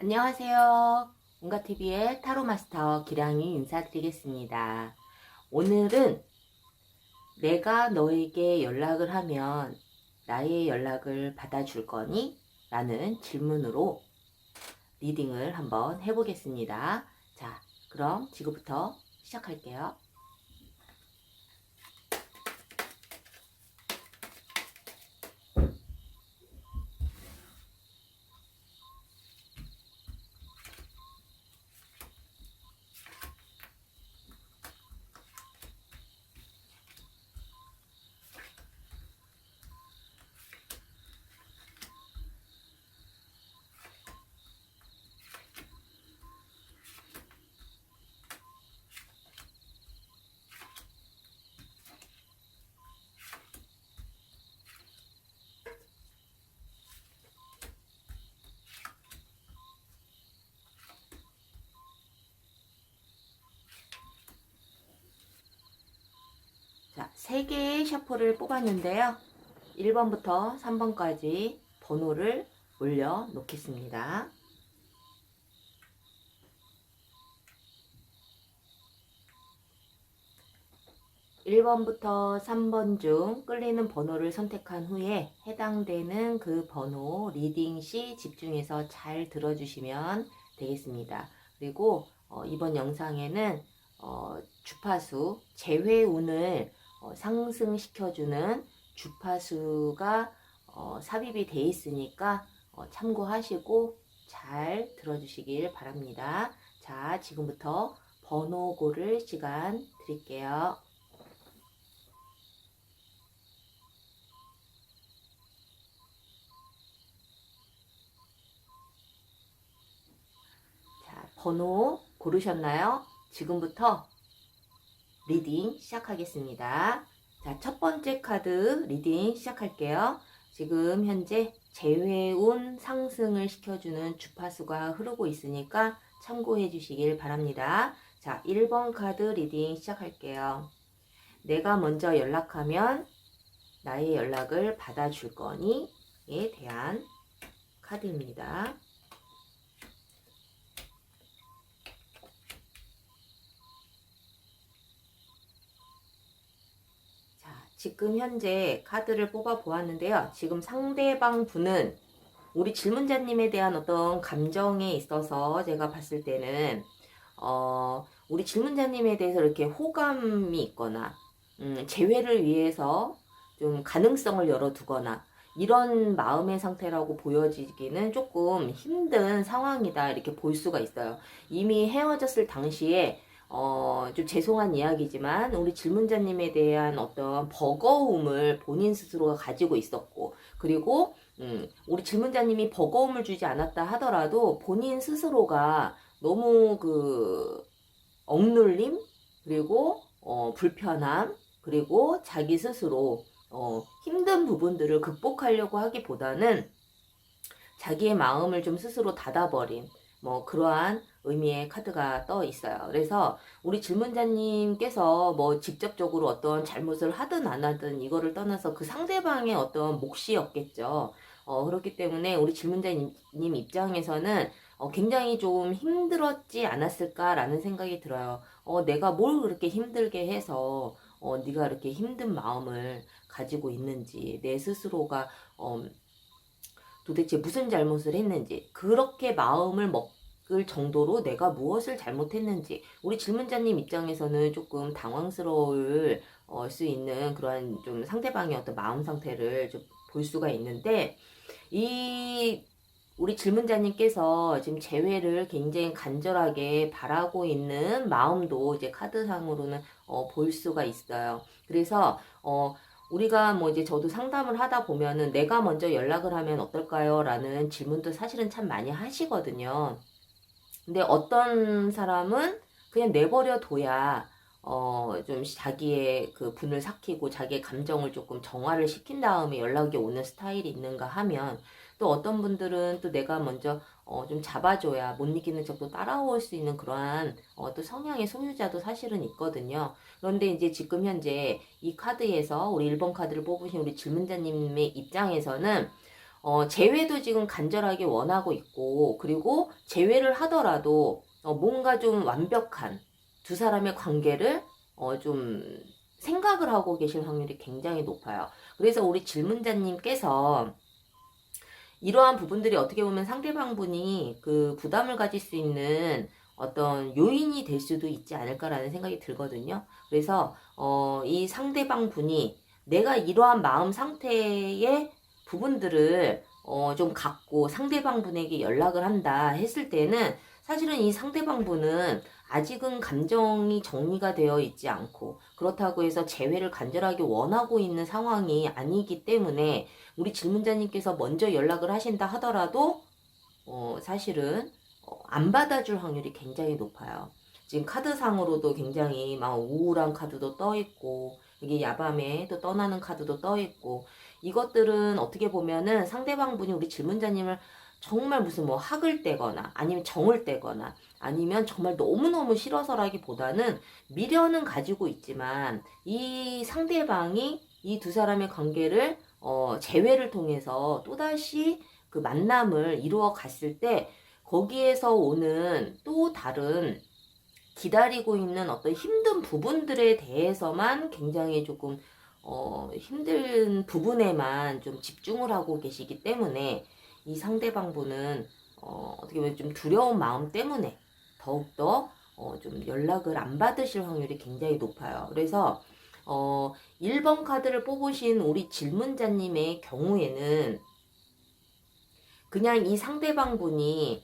안녕하세요. 온가TV의 타로마스터 기량이 인사드리겠습니다. 오늘은 내가 너에게 연락을 하면 나의 연락을 받아줄 거니? 라는 질문으로 리딩을 한번 해보겠습니다. 자, 그럼 지금부터 시작할게요. 자, 3개의 셔플을 뽑았는데요. 1번부터 3번까지 번호를 올려 놓겠습니다. 1번부터 3번 중 끌리는 번호를 선택한 후에 해당되는 그 번호 리딩 시 집중해서 잘 들어주시면 되겠습니다. 그리고 이번 영상에는 주파수, 재회운을 상승시켜주는 주파수가 삽입이 되어 있으니까 참고하시고 잘 들어주시길 바랍니다. 자, 지금부터 번호 고를 시간 드릴게요. 번호 고르셨나요? 지금부터 리딩 시작하겠습니다. 자, 첫 번째 카드 리딩 시작할게요. 지금 현재 재회운 상승을 시켜주는 주파수가 흐르고 있으니까 참고해 주시길 바랍니다. 자, 1번 카드 리딩 시작할게요. 내가 먼저 연락하면 나의 연락을 받아줄 거니? 에 대한 카드입니다. 지금 현재 카드를 뽑아 보았는데요. 지금 상대방 분은 우리 질문자님에 대한 어떤 감정에 있어서 제가 봤을 때는 우리 질문자님에 대해서 이렇게 호감이 있거나 재회를 위해서 좀 가능성을 열어두거나 이런 마음의 상태라고 보여지기는 조금 힘든 상황이다 이렇게 볼 수가 있어요. 이미 헤어졌을 당시에 좀 죄송한 이야기지만 우리 질문자님에 대한 어떤 버거움을 본인 스스로가 가지고 있었고, 그리고 우리 질문자님이 버거움을 주지 않았다 하더라도 본인 스스로가 너무 억눌림, 그리고 불편함, 그리고 자기 스스로 힘든 부분들을 극복하려고 하기보다는 자기의 마음을 좀 스스로 닫아버린 뭐 그러한 의미의 카드가 떠 있어요. 그래서 우리 질문자님께서 뭐 직접적으로 어떤 잘못을 하든 안 하든 이거를 떠나서 그 상대방의 어떤 몫이었겠죠. 그렇기 때문에 우리 질문자님 입장에서는 굉장히 좀 힘들었지 않았을까라는 생각이 들어요. 내가 뭘 그렇게 힘들게 해서 네가 이렇게 힘든 마음을 가지고 있는지, 내 스스로가 도대체 무슨 잘못을 했는지, 그렇게 마음을 먹을 정도로 내가 무엇을 잘못했는지, 우리 질문자님 입장에서는 조금 당황스러울 수 있는 그러한 좀 상대방의 어떤 마음 상태를 좀 볼 수가 있는데, 이 우리 질문자님께서 지금 재회를 굉장히 간절하게 바라고 있는 마음도 이제 카드상으로는 볼 수가 있어요. 그래서 우리가 뭐 이제 저도 상담을 하다 보면은 내가 먼저 연락을 하면 어떨까요? 라는 질문도 사실은 참 많이 하시거든요. 근데 어떤 사람은 그냥 내버려 둬야 좀 자기의 그 분을 삭히고 자기의 감정을 조금 정화를 시킨 다음에 연락이 오는 스타일이 있는가 하면, 또 어떤 분들은 또 내가 먼저 좀 잡아줘야 못 이기는 척도 따라올 수 있는 그러한 또 성향의 소유자도 사실은 있거든요. 그런데 이제 지금 현재 이 카드에서 우리 1번 카드를 뽑으신 우리 질문자님의 입장에서는 재회도 지금 간절하게 원하고 있고, 그리고 재회를 하더라도 뭔가 좀 완벽한 두 사람의 관계를 좀 생각을 하고 계실 확률이 굉장히 높아요. 그래서 우리 질문자님께서 이러한 부분들이 어떻게 보면 상대방분이 그 부담을 가질 수 있는 어떤 요인이 될 수도 있지 않을까라는 생각이 들거든요. 그래서 이 상대방분이 내가 이러한 마음 상태의 부분들을 좀 갖고 상대방분에게 연락을 한다 했을 때는 사실은 이 상대방분은 아직은 감정이 정리가 되어 있지 않고 그렇다고 해서 재회를 간절하게 원하고 있는 상황이 아니기 때문에 우리 질문자님께서 먼저 연락을 하신다 하더라도 사실은 안 받아줄 확률이 굉장히 높아요. 지금 카드상으로도 굉장히 막 우울한 카드도 떠 있고 이게 야밤에 또 떠나는 카드도 떠 있고 이것들은 어떻게 보면은 상대방 분이 우리 질문자님을 정말 무슨 뭐 학을 떼거나 아니면 정을 떼거나 아니면 정말 너무너무 싫어서라기보다는 미련은 가지고 있지만 이 상대방이 이 두 사람의 관계를 재회를 통해서 또다시 그 만남을 이루어 갔을 때 거기에서 오는 또 다른 기다리고 있는 어떤 힘든 부분들에 대해서만 굉장히 조금 힘든 부분에만 좀 집중을 하고 계시기 때문에 이 상대방분은 어떻게 보면 좀 두려운 마음 때문에 더욱더 좀 연락을 안 받으실 확률이 굉장히 높아요. 그래서 1번 카드를 뽑으신 우리 질문자님의 경우에는 그냥 이 상대방분이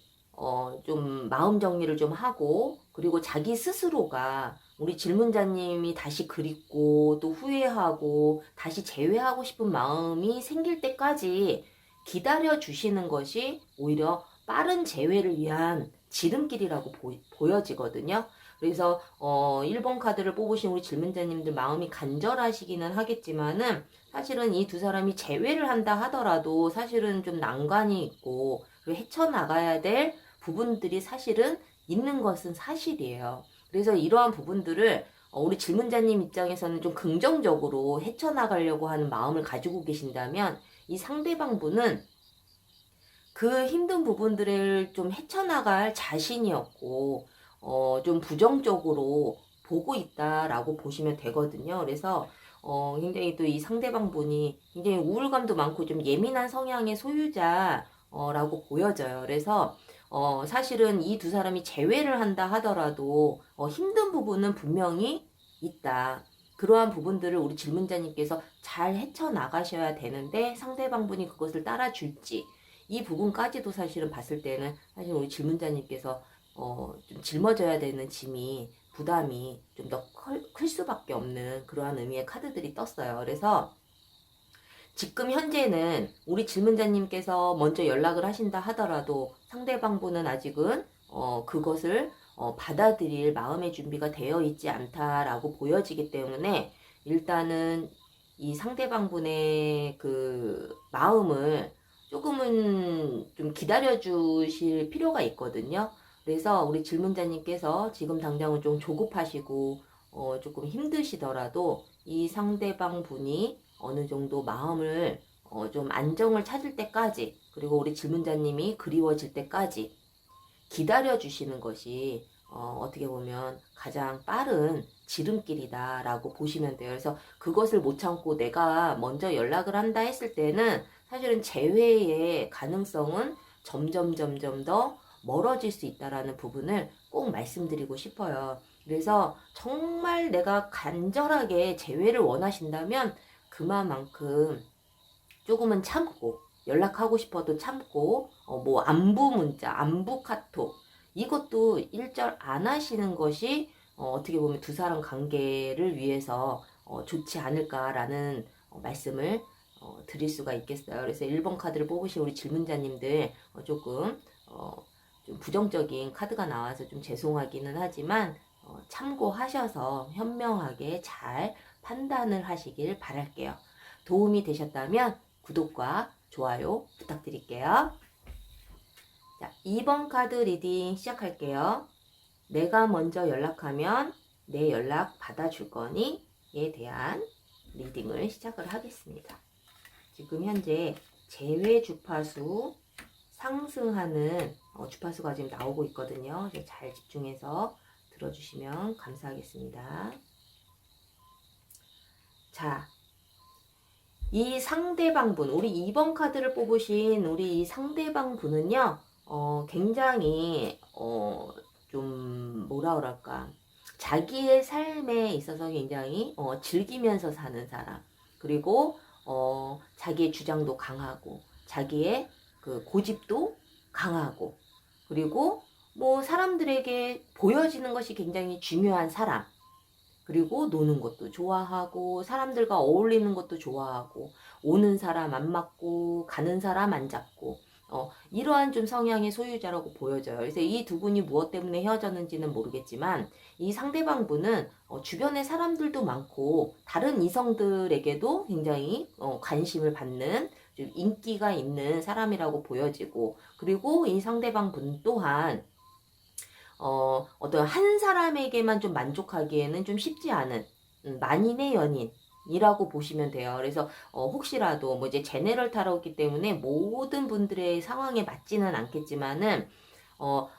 좀 마음 정리를 좀 하고 그리고 자기 스스로가 우리 질문자님이 다시 그립고 또 후회하고 다시 재회하고 싶은 마음이 생길 때까지 기다려 주시는 것이 오히려 빠른 재회를 위한 지름길이라고 보여지거든요. 그래서 1번 카드를 뽑으신 우리 질문자님들 마음이 간절하시기는 하겠지만은 사실은 이 두 사람이 재회를 한다 하더라도 사실은 좀 난관이 있고 헤쳐나가야 될 부분들이 사실은 있는 것은 사실이에요. 그래서 이러한 부분들을 우리 질문자님 입장에서는 좀 긍정적으로 헤쳐나가려고 하는 마음을 가지고 계신다면 이 상대방분은 그 힘든 부분들을 좀 헤쳐나갈 자신이 없고 좀 부정적으로 보고 있다라고 보시면 되거든요. 그래서 굉장히 또 이 상대방 분이 굉장히 우울감도 많고 좀 예민한 성향의 소유자라고 보여져요. 그래서 사실은 이 두 사람이 재회를 한다 하더라도 힘든 부분은 분명히 있다. 그러한 부분들을 우리 질문자님께서 잘 헤쳐나가셔야 되는데 상대방 분이 그것을 따라줄지 이 부분까지도 사실은 봤을 때는 사실 우리 질문자님께서 좀 짊어져야 되는 짐이 부담이 좀 더 클 수밖에 없는 그러한 의미의 카드들이 떴어요. 그래서 지금 현재는 우리 질문자님께서 먼저 연락을 하신다 하더라도 상대방 분은 아직은 그것을 받아들일 마음의 준비가 되어 있지 않다라고 보여지기 때문에 일단은 이 상대방 분의 그 마음을 조금은 좀 기다려 주실 필요가 있거든요. 그래서 우리 질문자님께서 지금 당장은 좀 조급하시고 조금 힘드시더라도 이 상대방 분이 어느 정도 마음을 좀 안정을 찾을 때까지 그리고 우리 질문자님이 그리워질 때까지 기다려 주시는 것이 어떻게 보면 가장 빠른 지름길이다라고 보시면 돼요. 그래서 그것을 못 참고 내가 먼저 연락을 한다 했을 때는 사실은 재회의 가능성은 점점 더 멀어질 수 있다라는 부분을 꼭 말씀드리고 싶어요. 그래서 정말 내가 간절하게 재회를 원하신다면 그만큼 조금은 참고 연락하고 싶어도 참고 뭐 안부 문자, 안부 카톡 이것도 일절 안 하시는 것이 어떻게 보면 두 사람 관계를 위해서 좋지 않을까라는 말씀을 드릴 수가 있겠어요. 그래서 1번 카드를 뽑으신 우리 질문자님들 조금 좀 부정적인 카드가 나와서 좀 죄송하기는 하지만 참고하셔서 현명하게 잘 판단을 하시길 바랄게요. 도움이 되셨다면 구독과 좋아요 부탁드릴게요. 자, 2번 카드 리딩 시작할게요. 내가 먼저 연락하면 내 연락 받아줄 거니? 에 대한 리딩을 시작을 하겠습니다. 지금 현재 재회 주파수 상승하는 주파수가 지금 나오고 있거든요. 잘 집중해서 들어주시면 감사하겠습니다. 자, 이 상대방 분, 우리 2번 카드를 뽑으신 우리 이 상대방 분은요, 굉장히, 좀, 뭐라 그럴까. 자기의 삶에 있어서 굉장히, 즐기면서 사는 사람. 그리고, 자기의 주장도 강하고, 자기의 그 고집도 강하고, 그리고 뭐 사람들에게 보여지는 것이 굉장히 중요한 사람. 그리고 노는 것도 좋아하고 사람들과 어울리는 것도 좋아하고 오는 사람 안 맞고 가는 사람 안 잡고 이러한 좀 성향의 소유자라고 보여져요. 그래서 이 두 분이 무엇 때문에 헤어졌는지는 모르겠지만 이 상대방 분은 주변에 사람들도 많고 다른 이성들에게도 굉장히 관심을 받는 좀 인기가 있는 사람이라고 보여지고 그리고 이 상대방 분 또한 어떤 한 사람에게만 좀 만족하기에는 좀 쉽지 않은 만인의 연인이라고 보시면 돼요. 그래서 혹시라도 뭐 이제 제네럴 타로이기 때문에 모든 분들의 상황에 맞지는 않겠지만은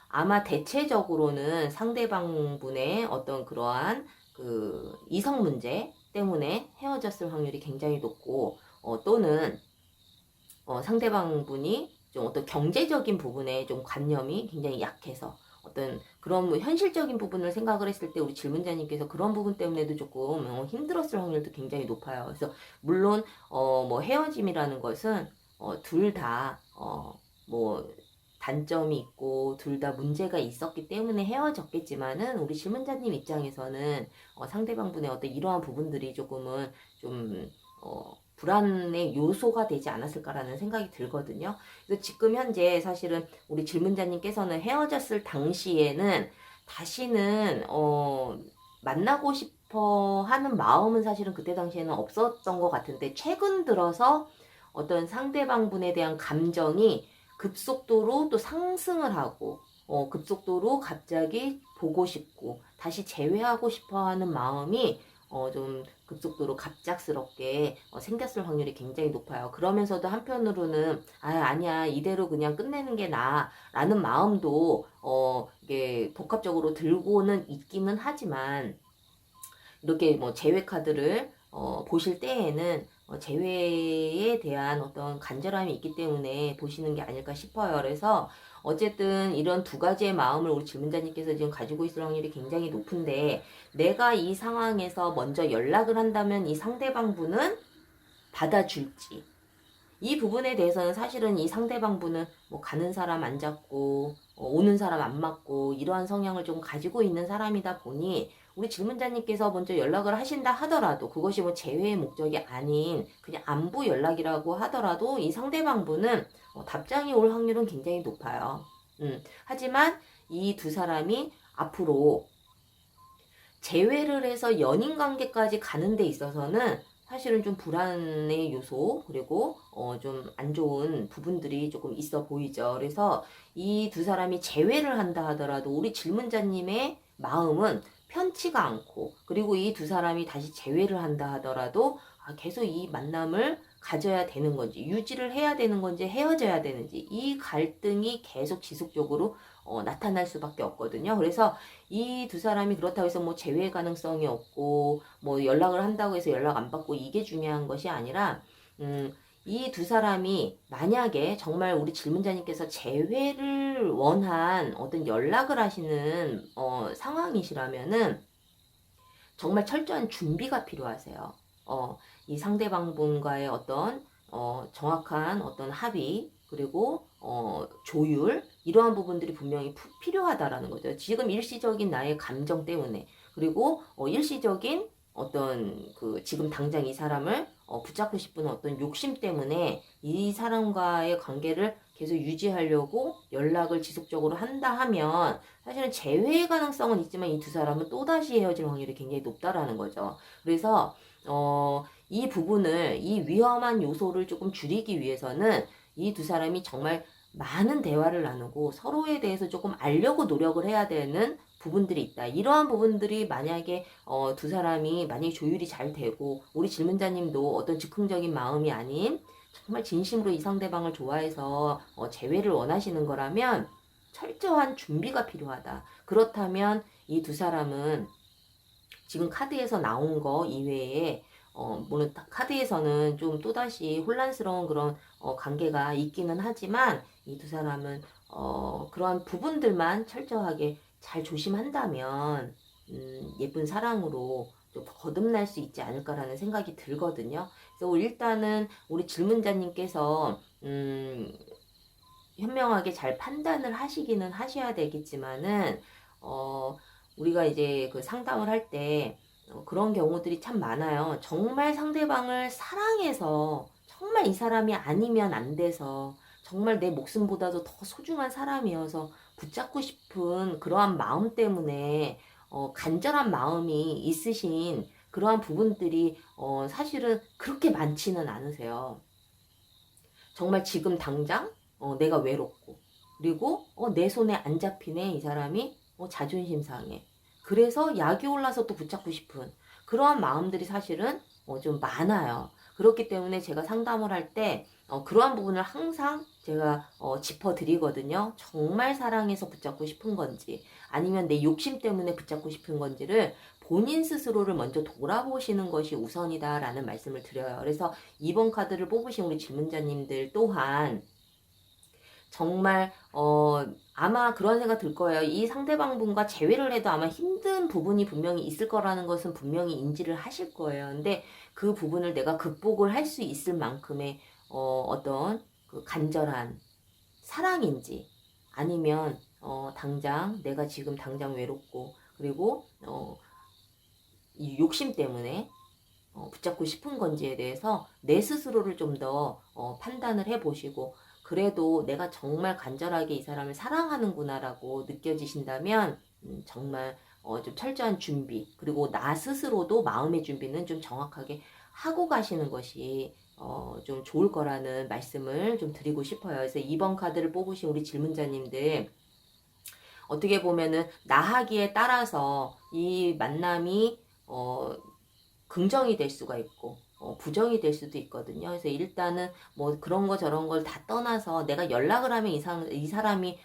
아마 대체적으로는 상대방 분의 어떤 그러한 그 이성 문제 때문에 헤어졌을 확률이 굉장히 높고 또는 상대방 분이 좀 어떤 경제적인 부분에 좀 관념이 굉장히 약해서 어떤 그런 뭐 현실적인 부분을 생각을 했을 때 우리 질문자님께서 그런 부분 때문에도 조금 힘들었을 확률도 굉장히 높아요. 그래서 물론 뭐 헤어짐이라는 것은 둘 다 뭐 단점이 있고 둘 다 문제가 있었기 때문에 헤어졌겠지만은 우리 질문자님 입장에서는 상대방 분의 어떤 이러한 부분들이 조금은 좀 불안의 요소가 되지 않았을까라는 생각이 들거든요. 그래서 지금 현재 사실은 우리 질문자님께서는 헤어졌을 당시에는 다시는 만나고 싶어 하는 마음은 사실은 그때 당시에는 없었던 것 같은데 최근 들어서 어떤 상대방 분에 대한 감정이 급속도로 또 상승을 하고 급속도로 갑자기 보고 싶고 다시 재회하고 싶어 하는 마음이 좀 급속도로 갑작스럽게 생겼을 확률이 굉장히 높아요. 그러면서도 한편으로는 아니야 이대로 그냥 끝내는 게 나아 라는 마음도 이게 복합적으로 들고는 있기는 하지만 이렇게 뭐 재회 카드를 보실 때에는 재회에 대한 어떤 간절함이 있기 때문에 보시는 게 아닐까 싶어요. 그래서 어쨌든 이런 두 가지의 마음을 우리 질문자님께서 지금 가지고 있을 확률이 굉장히 높은데 내가 이 상황에서 먼저 연락을 한다면 이 상대방 분은 받아줄지 이 부분에 대해서는 사실은 이 상대방 분은 뭐 가는 사람 안 잡고 오는 사람 안 맞고 이러한 성향을 좀 가지고 있는 사람이다 보니 우리 질문자님께서 먼저 연락을 하신다 하더라도 그것이 뭐 재회의 목적이 아닌 그냥 안부 연락이라고 하더라도 이 상대방 분은 답장이 올 확률은 굉장히 높아요. 하지만 이 두 사람이 앞으로 재회를 해서 연인 관계까지 가는 데 있어서는 사실은 좀 불안의 요소 그리고 좀 안 좋은 부분들이 조금 있어 보이죠. 그래서 이 두 사람이 재회를 한다 하더라도 우리 질문자님의 마음은 편치가 않고 그리고 이 두 사람이 다시 재회를 한다 하더라도 계속 이 만남을 가져야 되는 건지 유지를 해야 되는 건지 헤어져야 되는지 이 갈등이 계속 지속적으로 나타날 수밖에 없거든요. 그래서 이 두 사람이 그렇다고 해서 뭐 재회 가능성이 없고 뭐 연락을 한다고 해서 연락 안 받고 이게 중요한 것이 아니라 이 두 사람이 만약에 정말 우리 질문자님께서 재회를 원한 어떤 연락을 하시는 상황이시라면은 정말 철저한 준비가 필요하세요. 이 상대방 분과의 어떤 정확한 어떤 합의 그리고 조율 이러한 부분들이 분명히 필요하다라는 거죠. 지금 일시적인 나의 감정 때문에 그리고 일시적인 어떤 그 지금 당장 이 사람을 붙잡고 싶은 어떤 욕심 때문에 이 사람과의 관계를 계속 유지하려고 연락을 지속적으로 한다 하면 사실은 재회의 가능성은 있지만 이 두 사람은 또다시 헤어질 확률이 굉장히 높다라는 거죠. 그래서 이 부분을 이 위험한 요소를 조금 줄이기 위해서는 이 두 사람이 정말 많은 대화를 나누고 서로에 대해서 조금 알려고 노력을 해야 되는 부분들이 있다. 이러한 부분들이 만약에 두 사람이 만약에 조율이 잘 되고 우리 질문자님도 어떤 즉흥적인 마음이 아닌 정말 진심으로 이 상대방을 좋아해서 재회를 원하시는 거라면 철저한 준비가 필요하다. 그렇다면 이 두 사람은 지금 카드에서 나온 거 이외에 물론 카드에서는 좀 또다시 혼란스러운 그런 관계가 있기는 하지만 이 두 사람은 그러한 부분들만 철저하게 잘 조심한다면 예쁜 사랑으로 좀 거듭날 수 있지 않을까라는 생각이 들거든요. 그래서 일단은 우리 질문자님께서 현명하게 잘 판단을 하시기는 하셔야 되겠지만은 우리가 이제 그 상담을 할 때 그런 경우들이 참 많아요. 정말 상대방을 사랑해서 정말 이 사람이 아니면 안 돼서 정말 내 목숨보다도 더 소중한 사람이어서 붙잡고 싶은 그러한 마음 때문에 간절한 마음이 있으신 그러한 부분들이 사실은 그렇게 많지는 않으세요. 정말 지금 당장 내가 외롭고 그리고 내 손에 안 잡히네 이 사람이 자존심 상해. 그래서 약이 올라서 또 붙잡고 싶은 그러한 마음들이 사실은 좀 많아요. 그렇기 때문에 제가 상담을 할 때 그러한 부분을 항상 제가 짚어드리거든요. 정말 사랑해서 붙잡고 싶은 건지 아니면 내 욕심 때문에 붙잡고 싶은 건지를 본인 스스로를 먼저 돌아보시는 것이 우선이다라는 말씀을 드려요. 그래서 2번 카드를 뽑으신 우리 질문자님들 또한 정말 아마 그런 생각 들 거예요. 이 상대방 분과 재회를 해도 아마 힘든 부분이 분명히 있을 거라는 것은 분명히 인지를 하실 거예요. 근데 그 부분을 내가 극복을 할 수 있을 만큼의 어떤 그 간절한 사랑인지 아니면 당장 내가 지금 당장 외롭고 그리고 이 욕심 때문에 붙잡고 싶은 건지에 대해서 내 스스로를 좀 더 판단을 해보시고 그래도 내가 정말 간절하게 이 사람을 사랑하는구나라고 느껴지신다면 정말 좀 철저한 준비 그리고 나 스스로도 마음의 준비는 좀 정확하게 하고 가시는 것이 좀 좋을 거라는 말씀을 좀 드리고 싶어요. 그래서 2번 카드를 뽑으신 우리 질문자님들 어떻게 보면은 나하기에 따라서 이 만남이 긍정이 될 수가 있고 부정이 될 수도 있거든요. 그래서 일단은 뭐 그런 거 저런 걸 다 떠나서 내가 연락을 하면 이 사람이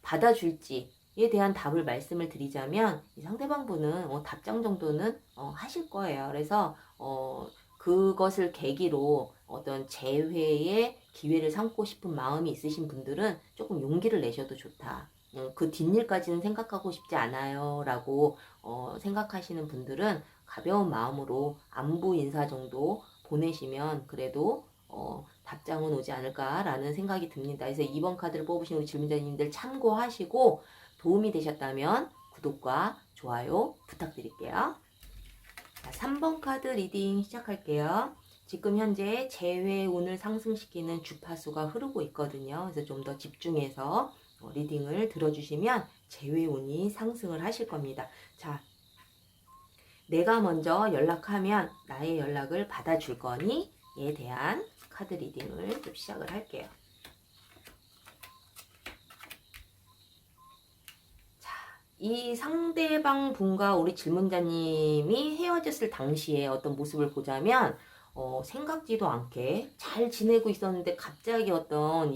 받아줄지에 대한 답을 말씀을 드리자면 이 상대방 분은 답장 정도는 하실 거예요. 그래서 그것을 계기로 어떤 재회의 기회를 삼고 싶은 마음이 있으신 분들은 조금 용기를 내셔도 좋다. 그 뒷일까지는 생각하고 싶지 않아요. 라고 생각하시는 분들은 가벼운 마음으로 안부 인사 정도 보내시면 그래도 답장은 오지 않을까라는 생각이 듭니다. 그래서 2번 카드를 뽑으신 우리 질문자님들 참고하시고 도움이 되셨다면 구독과 좋아요 부탁드릴게요. 자, 3번 카드 리딩 시작할게요. 지금 현재 재회운을 상승시키는 주파수가 흐르고 있거든요. 그래서 좀 더 집중해서 리딩을 들어주시면 재회운이 상승을 하실 겁니다. 자, 내가 먼저 연락하면 나의 연락을 받아줄 거니? 에 대한 카드 리딩을 좀 시작을 할게요. 자, 이 상대방 분과 우리 질문자님이 헤어졌을 당시에 어떤 모습을 보자면 생각지도 않게 잘 지내고 있었는데 갑자기 어떤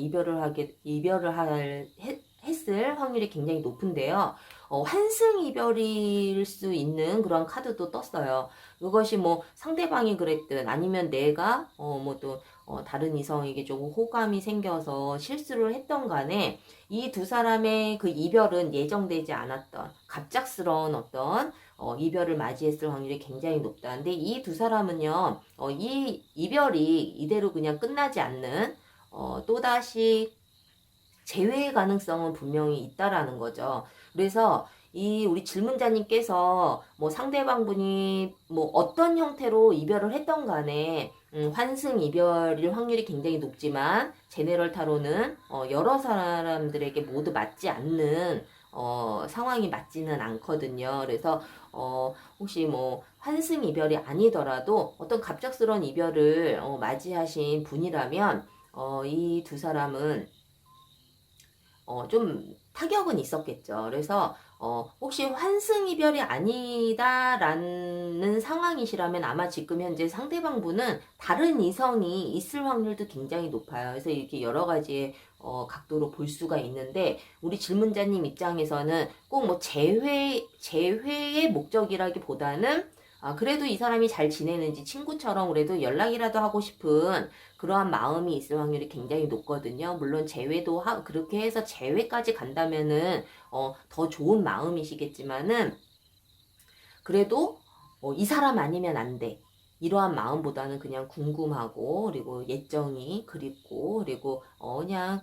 했을 확률이 굉장히 높은데요. 환승 이별일 수 있는 그런 카드도 떴어요. 그것이 뭐 상대방이 그랬든 아니면 내가 뭐 또 다른 이성에게 조금 호감이 생겨서 실수를 했던 간에 이 두 사람의 그 이별은 예정되지 않았던 갑작스러운 어떤 이별을 맞이했을 확률이 굉장히 높다. 근데 이 두 사람은요, 이 이별이 이대로 그냥 끝나지 않는 또다시 재회의 가능성은 분명히 있다라는 거죠. 그래서 이 우리 질문자님께서 뭐 상대방분이 뭐 어떤 형태로 이별을 했던 간에 환승 이별일 확률이 굉장히 높지만 제네럴 타로는 여러 사람들에게 모두 맞지 않는 상황이 맞지는 않거든요. 그래서 혹시 뭐 환승 이별이 아니더라도 어떤 갑작스러운 이별을 맞이하신 분이라면 이 두 사람은 좀 타격은 있었겠죠. 그래서 혹시 환승이별이 아니다라는 상황이시라면 아마 지금 현재 상대방분은 다른 이성이 있을 확률도 굉장히 높아요. 그래서 이렇게 여러 가지의 각도로 볼 수가 있는데, 우리 질문자님 입장에서는 꼭 뭐 재회의 목적이라기보다는 그래도 이 사람이 잘 지내는지 친구처럼 그래도 연락이라도 하고 싶은 그러한 마음이 있을 확률이 굉장히 높거든요. 물론 그렇게 해서 재회까지 간다면은 더 좋은 마음이시겠지만은, 그래도 이 사람 아니면 안 돼. 이러한 마음보다는 그냥 궁금하고, 그리고 예정이 그립고, 그리고 그냥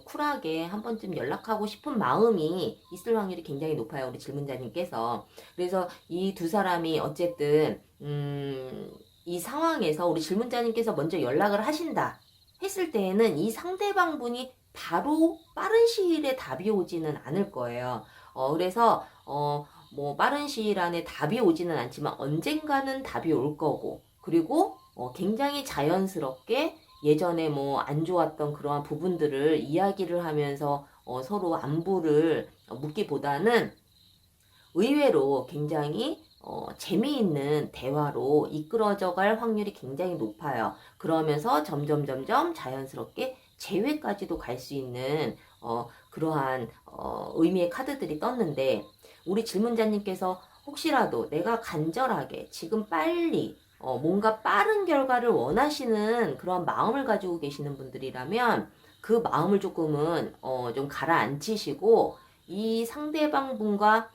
쿨하게 한 번쯤 연락하고 싶은 마음이 있을 확률이 굉장히 높아요. 우리 질문자님께서. 그래서 이 두 사람이 어쨌든 이 상황에서 우리 질문자님께서 먼저 연락을 하신다 했을 때에는 이 상대방 분이 바로 빠른 시일에 답이 오지는 않을 거예요. 그래서 뭐 빠른 시일 안에 답이 오지는 않지만 언젠가는 답이 올 거고, 그리고 굉장히 자연스럽게 예전에 뭐 안 좋았던 그러한 부분들을 이야기를 하면서 서로 안부를 묻기보다는 의외로 굉장히 재미있는 대화로 이끌어져 갈 확률이 굉장히 높아요. 그러면서 점점 자연스럽게 재회까지도 갈 수 있는 그러한 의미의 카드들이 떴는데, 우리 질문자님께서 혹시라도 내가 간절하게 지금 빨리 뭔가 빠른 결과를 원하시는 그런 마음을 가지고 계시는 분들이라면 그 마음을 조금은 좀 가라앉히시고, 이 상대방 분과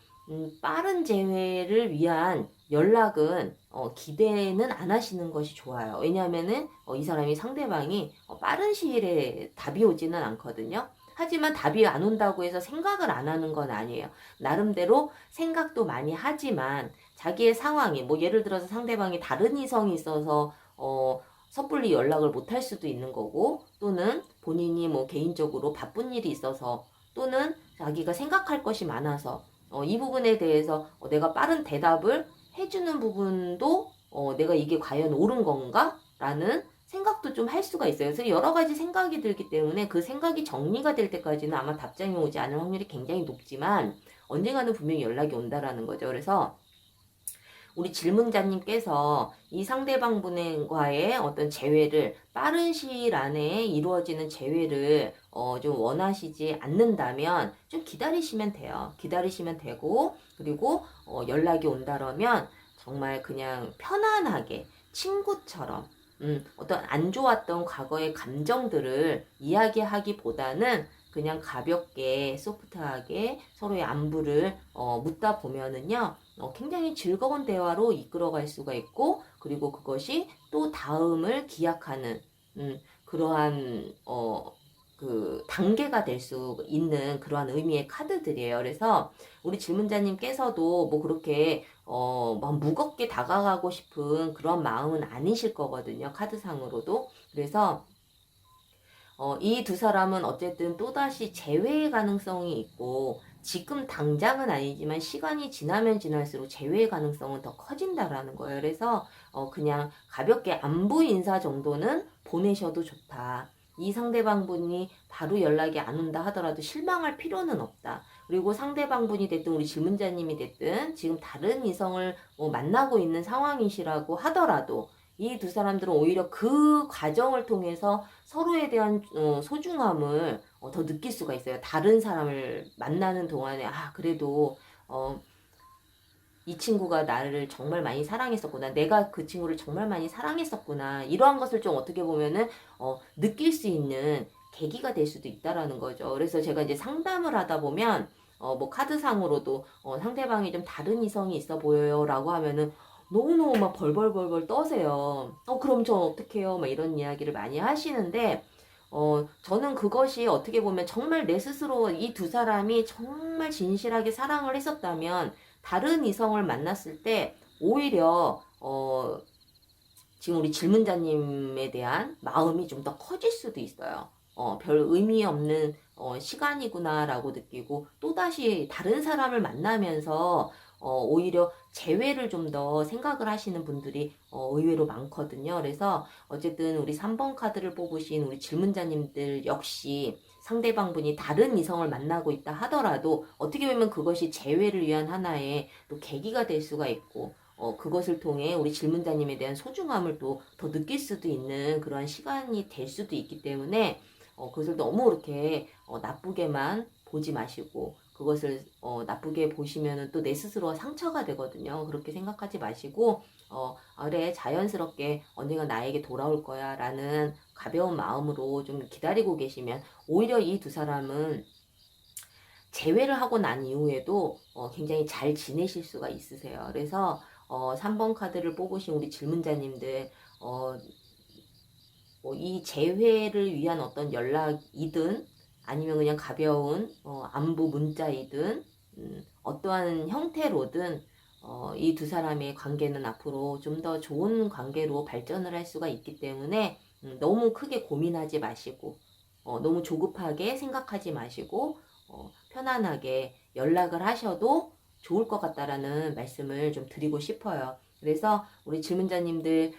빠른 재회를 위한 연락은 기대는 안 하시는 것이 좋아요. 왜냐하면은 이 사람이 상대방이 빠른 시일에 답이 오지는 않거든요. 하지만 답이 안 온다고 해서 생각을 안 하는 건 아니에요. 나름대로 생각도 많이 하지만 자기의 상황이, 뭐 예를 들어서 상대방이 다른 이성이 있어서 섣불리 연락을 못 할 수도 있는 거고, 또는 본인이 뭐 개인적으로 바쁜 일이 있어서, 또는 자기가 생각할 것이 많아서 이 부분에 대해서 내가 빠른 대답을 해주는 부분도 내가 이게 과연 옳은 건가? 라는 생각도 좀 할 수가 있어요. 그래서 여러 가지 생각이 들기 때문에 그 생각이 정리가 될 때까지는 아마 답장이 오지 않을 확률이 굉장히 높지만 언젠가는 분명히 연락이 온다라는 거죠. 그래서 우리 질문자님께서 이 상대방 분과의 어떤 재회를 빠른 시일 안에 이루어지는 재회를 좀 원하시지 않는다면 좀 기다리시면 돼요. 기다리시면 되고, 그리고 연락이 온다라면 정말 그냥 편안하게 친구처럼 어떤 안 좋았던 과거의 감정들을 이야기하기보다는 그냥 가볍게 소프트하게 서로의 안부를 묻다 보면은요, 굉장히 즐거운 대화로 이끌어갈 수가 있고, 그리고 그것이 또 다음을 기약하는 그러한 그 단계가 될 수 있는 그러한 의미의 카드들이에요. 그래서 우리 질문자님께서도 뭐 그렇게 막 무겁게 다가가고 싶은 그런 마음은 아니실 거거든요. 카드상으로도. 그래서 이 두 사람은 어쨌든 또다시 재회의 가능성이 있고, 지금 당장은 아니지만 시간이 지나면 지날수록 재회의 가능성은 더 커진다라는 거예요. 그래서 그냥 가볍게 안부 인사 정도는 보내셔도 좋다. 이 상대방 분이 바로 연락이 안 온다 하더라도 실망할 필요는 없다. 그리고 상대방 분이 됐든 우리 질문자님이 됐든 지금 다른 이성을 만나고 있는 상황이시라고 하더라도 이 두 사람들은 오히려 그 과정을 통해서 서로에 대한 소중함을 더 느낄 수가 있어요. 다른 사람을 만나는 동안에 그래도 이 친구가 나를 정말 많이 사랑했었구나. 내가 그 친구를 정말 많이 사랑했었구나. 이러한 것을 좀 어떻게 보면은 느낄 수 있는 계기가 될 수도 있다라는 거죠. 그래서 제가 이제 상담을 하다 보면 뭐 카드상으로도 상대방이 좀 다른 이성이 있어 보여요라고 하면은 너무너무 막 벌벌벌벌 떠세요. 그럼 전 어떡해요? 막 이런 이야기를 많이 하시는데, 저는 그것이 어떻게 보면 정말 내 스스로 이 두 사람이 정말 진실하게 사랑을 했었다면, 다른 이성을 만났을 때, 오히려, 지금 우리 질문자님에 대한 마음이 좀 더 커질 수도 있어요. 별 의미 없는 시간이구나라고 느끼고, 또다시 다른 사람을 만나면서 오히려 재회를 좀 더 생각을 하시는 분들이 의외로 많거든요. 그래서 어쨌든 우리 3번 카드를 뽑으신 우리 질문자님들 역시 상대방분이 다른 이성을 만나고 있다 하더라도 어떻게 보면 그것이 재회를 위한 하나의 또 계기가 될 수가 있고 그것을 통해 우리 질문자님에 대한 소중함을 또 더 느낄 수도 있는 그러한 시간이 될 수도 있기 때문에 그것을 너무 그렇게 나쁘게만 보지 마시고 그것을 나쁘게 보시면은 또 내 스스로가 상처가 되거든요. 그렇게 생각하지 마시고 그래 자연스럽게 언젠가 나에게 돌아올 거야 라는 가벼운 마음으로 좀 기다리고 계시면 오히려 이 두 사람은 재회를 하고 난 이후에도 굉장히 잘 지내실 수가 있으세요. 그래서 3번 카드를 뽑으신 우리 질문자님들 이 재회를 위한 어떤 연락이든 아니면 그냥 가벼운 안부 문자이든 어떠한 형태로든 이 두 사람의 관계는 앞으로 좀 더 좋은 관계로 발전을 할 수가 있기 때문에 너무 크게 고민하지 마시고 너무 조급하게 생각하지 마시고 편안하게 연락을 하셔도 좋을 것 같다라는 말씀을 좀 드리고 싶어요. 그래서 우리 질문자님들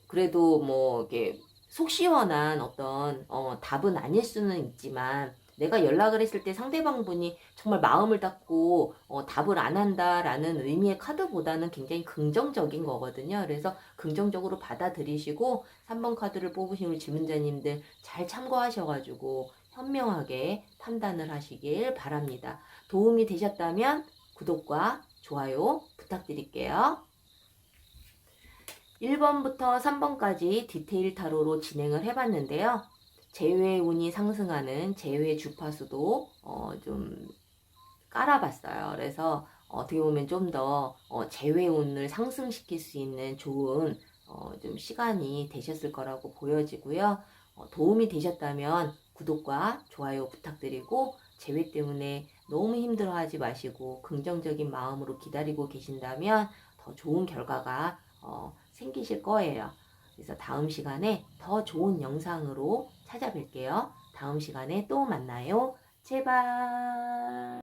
그래도 뭐 이렇게 속 시원한 어떤 답은 아닐 수는 있지만 내가 연락을 했을 때 상대방분이 정말 마음을 닫고 답을 안 한다라는 의미의 카드보다는 굉장히 긍정적인 거거든요. 그래서 긍정적으로 받아들이시고 3번 카드를 뽑으신 우리 질문자님들 잘 참고하셔가지고 현명하게 판단을 하시길 바랍니다. 도움이 되셨다면 구독과 좋아요 부탁드릴게요. 1번부터 3번까지 디테일 타로로 진행을 해봤는데요. 재회 운이 상승하는 재회 주파수도 좀 깔아봤어요. 그래서 어떻게 보면 좀 더 재회 운을 상승시킬 수 있는 좋은 좀 시간이 되셨을 거라고 보여지고요. 도움이 되셨다면 구독과 좋아요 부탁드리고 재회 때문에 너무 힘들어하지 마시고 긍정적인 마음으로 기다리고 계신다면 더 좋은 결과가 생기실 거예요. 그래서 다음 시간에 더 좋은 영상으로 찾아뵐게요. 다음 시간에 또 만나요. 제발.